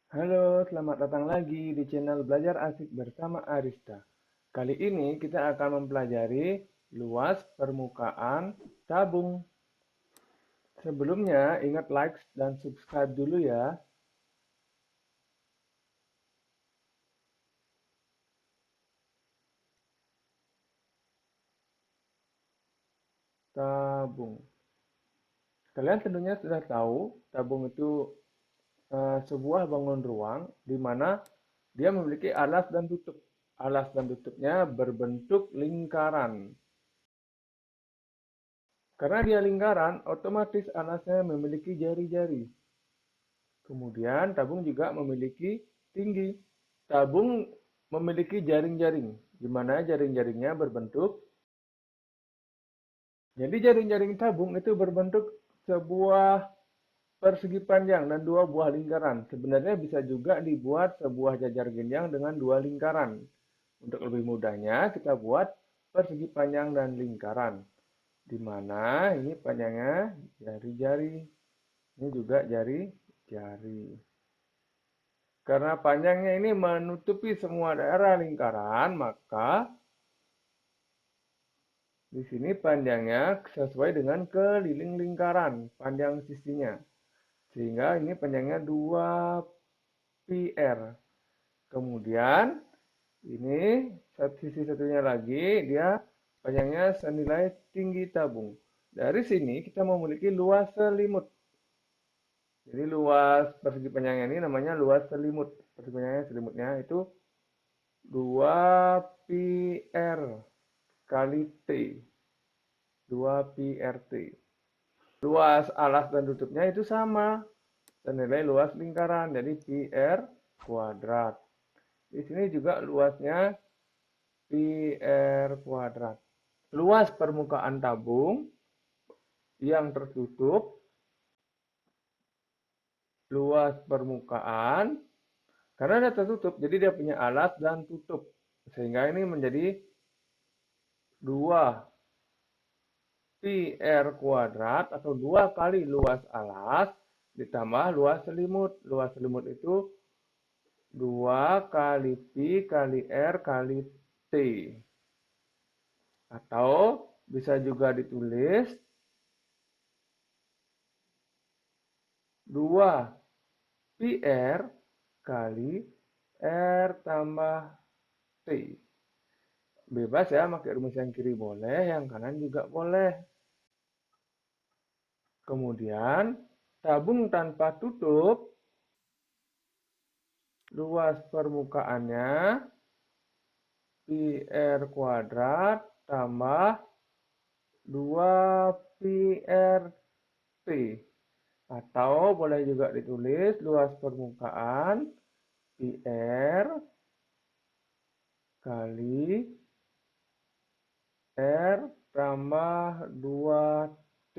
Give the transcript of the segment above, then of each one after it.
Halo, selamat datang lagi di channel Belajar Asik bersama Arista. Kali ini kita akan mempelajari luas permukaan tabung. Sebelumnya, ingat like dan subscribe dulu ya. Tabung. Kalian tentunya sudah tahu, tabung itu sebuah bangun ruang di mana dia memiliki alas dan tutup. Alas dan tutupnya berbentuk lingkaran. Karena dia lingkaran, otomatis alasnya memiliki jari-jari. Kemudian tabung juga memiliki tinggi. Tabung memiliki jaring-jaring, di mana jaring-jaringnya berbentuk. Jadi jaring-jaring tabung itu berbentuk sebuah persegi panjang dan dua buah lingkaran. Sebenarnya bisa juga dibuat sebuah jajar genjang dengan dua lingkaran. Untuk lebih mudahnya kita buat persegi panjang dan lingkaran. Di mana ini panjangnya jari-jari. Ini juga jari-jari. Karena panjangnya ini menutupi semua daerah lingkaran, maka di sini panjangnya sesuai dengan keliling lingkaran, panjang sisinya. Sehingga ini panjangnya 2πr. Kemudian ini sisi satunya lagi, dia panjangnya senilai tinggi tabung. Dari sini kita memiliki luas selimut. Jadi luas persegi panjangnya ini namanya luas selimut. Persegi panjangnya selimutnya itu 2πr kali T. 2πRT. Luas alas dan tutupnya itu sama. Senilai luas lingkaran. Jadi πr kuadrat. Di sini juga luasnya πr kuadrat. Luas permukaan tabung yang tertutup. Luas permukaan. Karena dia tertutup, jadi dia punya alas dan tutup. Sehingga ini menjadi 2 πr kuadrat atau 2 kali luas alas ditambah luas selimut. Luas selimut itu 2 kali Pi kali R kali T. Atau bisa juga ditulis 2 πr kali R tambah T. Bebas ya, pakai rumus yang kiri boleh, yang kanan juga boleh. Kemudian, tabung tanpa tutup, luas permukaannya πr kuadrat tambah 2 πRT. Atau boleh juga ditulis luas permukaan πr kali R tambah 2T.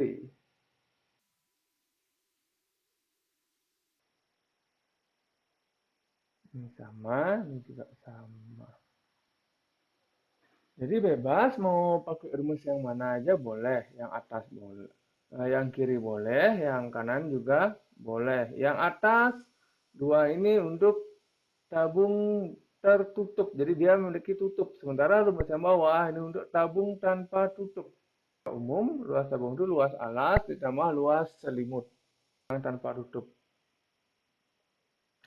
Ini sama, ini juga sama. Jadi bebas mau pakai rumus yang mana aja boleh, yang atas boleh, yang kiri boleh, yang kanan juga boleh. Yang atas dua ini untuk tabung tertutup, jadi dia memiliki tutup. Sementara rumus yang bawah ini untuk tabung tanpa tutup. Umum luas tabung itu luas alas ditambah luas selimut yang tanpa tutup.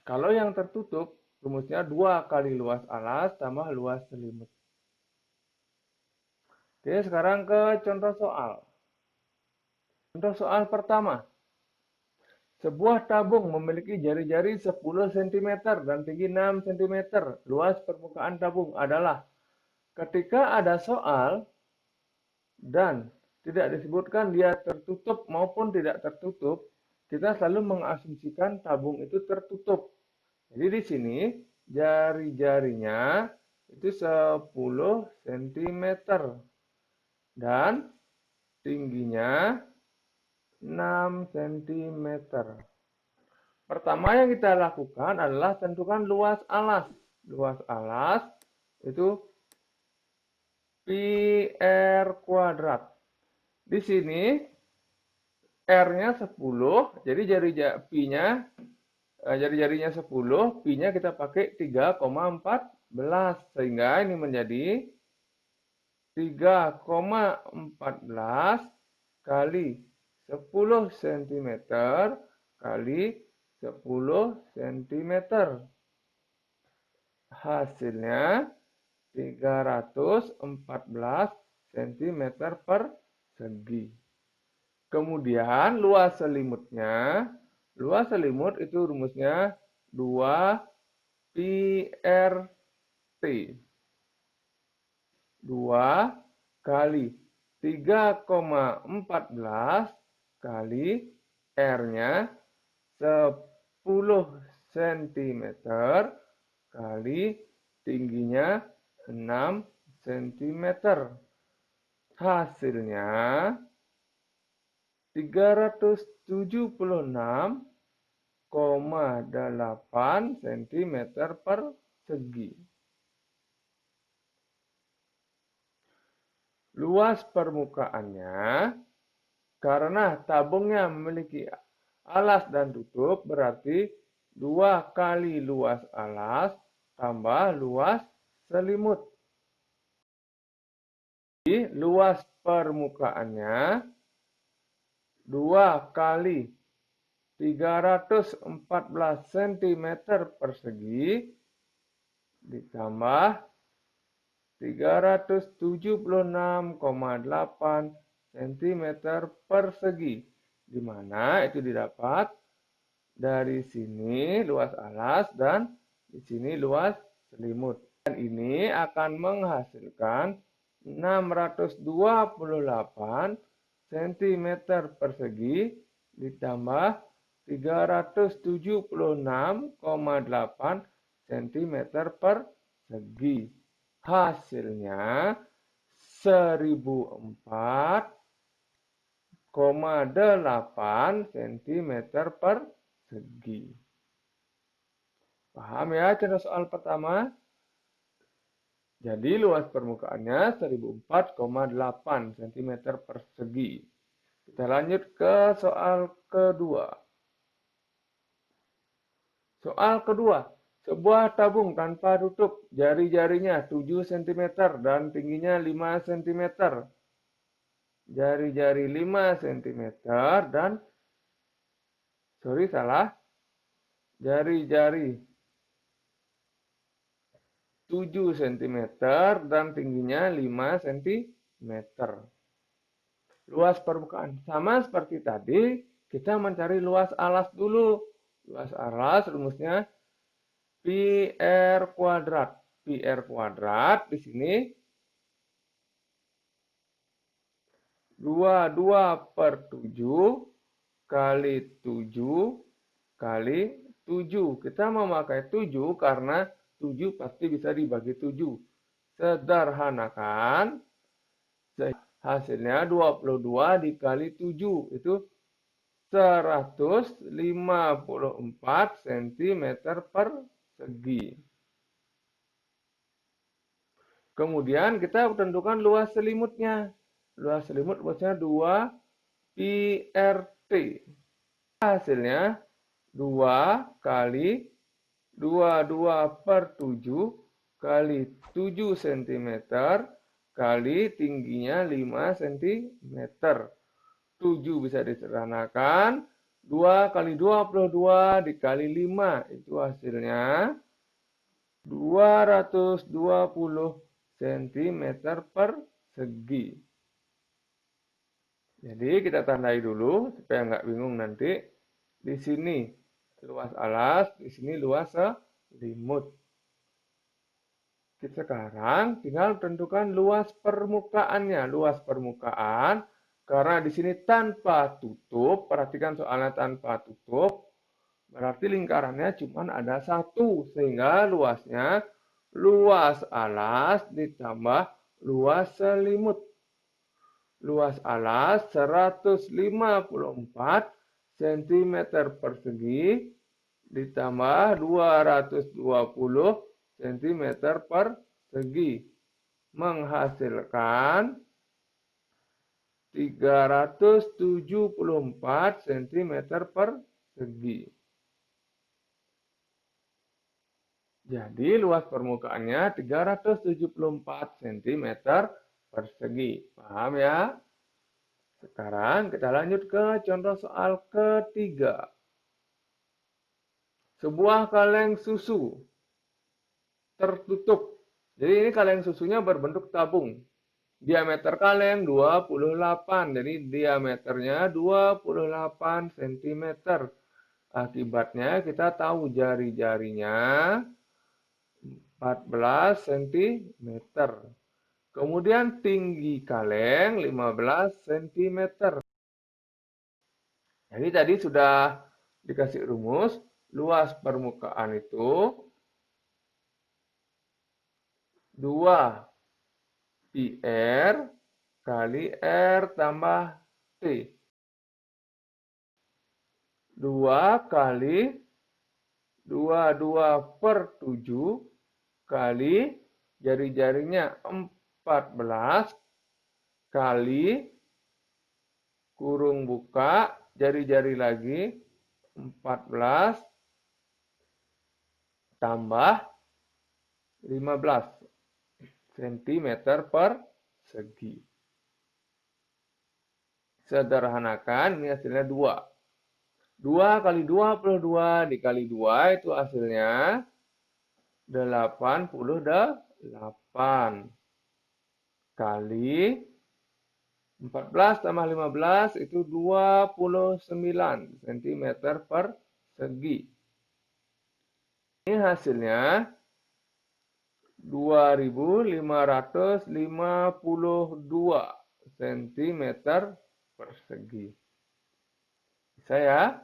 Kalau yang tertutup rumusnya 2 kali luas alas tambah luas selimut. Oke, sekarang ke contoh soal. Contoh soal pertama. Sebuah tabung memiliki jari-jari 10 cm dan tinggi 6 cm. Luas permukaan tabung adalah ketika ada soal dan tidak disebutkan dia tertutup maupun tidak tertutup, kita selalu mengasumsikan tabung itu tertutup. Jadi di sini jari-jarinya itu 10 cm dan tingginya 6 cm. Pertama yang kita lakukan adalah tentukan luas alas. Luas alas itu πr kuadrat. Di sini R-nya 10, jadi jari Pi-nya jari-jarinya 10, pi-nya kita pakai 3,14. Sehingga ini menjadi 3,14 kali 10 cm kali 10 cm. Hasilnya 314 cm persegi. Kemudian luas selimutnya, luas selimut itu rumusnya 2 pi RT. 2 kali 3,14 kali R-nya 10 cm kali tingginya 6 cm. Hasilnya 376,8 cm persegi. Luas permukaannya, karena tabungnya memiliki alas dan tutup, berarti 2 kali luas alas tambah luas selimut. Jadi, luas permukaannya 2 kali 314 cm persegi ditambah 376,8 cm persegi, di mana itu didapat dari sini luas alas dan di sini luas selimut. Dan ini akan menghasilkan 628 cm persegi ditambah 376,8 cm persegi. Hasilnya 1004,8 cm persegi. Paham ya cara soal pertama? Jadi luas permukaannya 1004,8 cm persegi. Kita lanjut ke soal kedua. Soal kedua. Sebuah tabung tanpa tutup, jari-jarinya 7 cm dan tingginya 5 cm. Jari-jari 5 cm dan, jari-jari 7 cm dan tingginya 5 cm. Luas permukaan. Sama seperti tadi, kita mencari luas alas dulu. Luas alas rumusnya pi R kuadrat. Pi R kuadrat di sini 22/7 kali 7 kali 7. Kita memakai 7 karena 7 pasti bisa dibagi 7. Sederhanakan, hasilnya 22 dikali 7. Itu 154 cm persegi. Kemudian kita tentukan luas selimutnya. Luas selimut luasnya 2 pi RT. Hasilnya 2 kali 22/7 kali 7 cm kali tingginya 5 cm. 7 bisa disederhanakan. 2 kali 22 dikali 5. Itu hasilnya 220 cm persegi. Jadi kita tandai dulu supaya nggak bingung nanti. Di sini luas alas, di sini luas selimut. Sekarang tinggal tentukan luas permukaannya. Luas permukaan, karena di sini tanpa tutup, perhatikan soalnya tanpa tutup, berarti lingkarannya cuma ada satu, sehingga luasnya luas alas ditambah luas selimut. Luas alas 154 cm persegi ditambah 220 cm persegi menghasilkan 374 cm persegi. Jadi luas permukaannya 374 cm persegi. Paham ya? Sekarang kita lanjut ke contoh soal ketiga. Sebuah kaleng susu tertutup. Jadi ini kaleng susunya berbentuk tabung. Diameter kaleng 28. Jadi diameternya 28 cm. Akibatnya kita tahu jari-jarinya 14 cm. Kemudian tinggi kaleng 15 cm. Jadi tadi sudah dikasih rumus, luas permukaan itu 2 pi R kali R tambah T. 2 kali 22 per 7 kali jari-jarinya 14 kali kurung buka, jari-jari lagi 14 tambah 15 cm persegi. Sederhanakan, ini hasilnya 2. 2 kali 22 dikali 2 itu hasilnya 88 kali 14 tambah 15 itu 29 cm persegi. Ini hasilnya 2552 cm persegi. Bisa ya?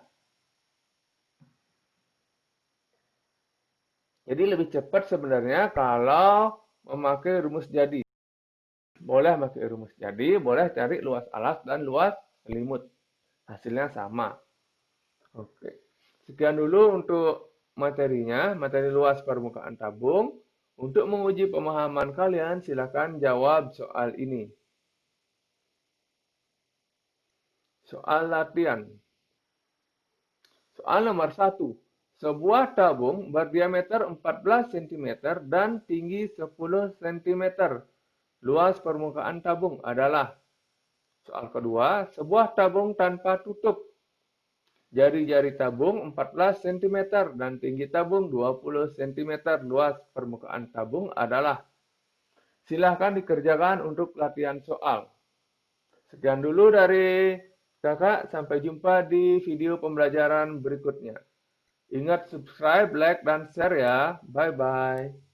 Jadi lebih cepat sebenarnya kalau memakai rumus jadi. Boleh pakai rumus jadi, boleh cari luas alas dan luas selimut. Hasilnya sama. Oke. Sekian dulu untuk materinya, materi luas permukaan tabung. Untuk menguji pemahaman kalian, silakan jawab soal ini. Soal latihan. Soal nomor 1. Sebuah tabung berdiameter 14 cm dan tinggi 10 cm. Luas permukaan tabung adalah. Soal kedua, sebuah tabung tanpa tutup. Jari-jari tabung 14 cm dan tinggi tabung 20 cm. Luas permukaan tabung adalah. Silahkan dikerjakan untuk latihan soal. Sekian dulu dari kakak, sampai jumpa di video pembelajaran berikutnya. Ingat subscribe, like, dan share ya. Bye-bye.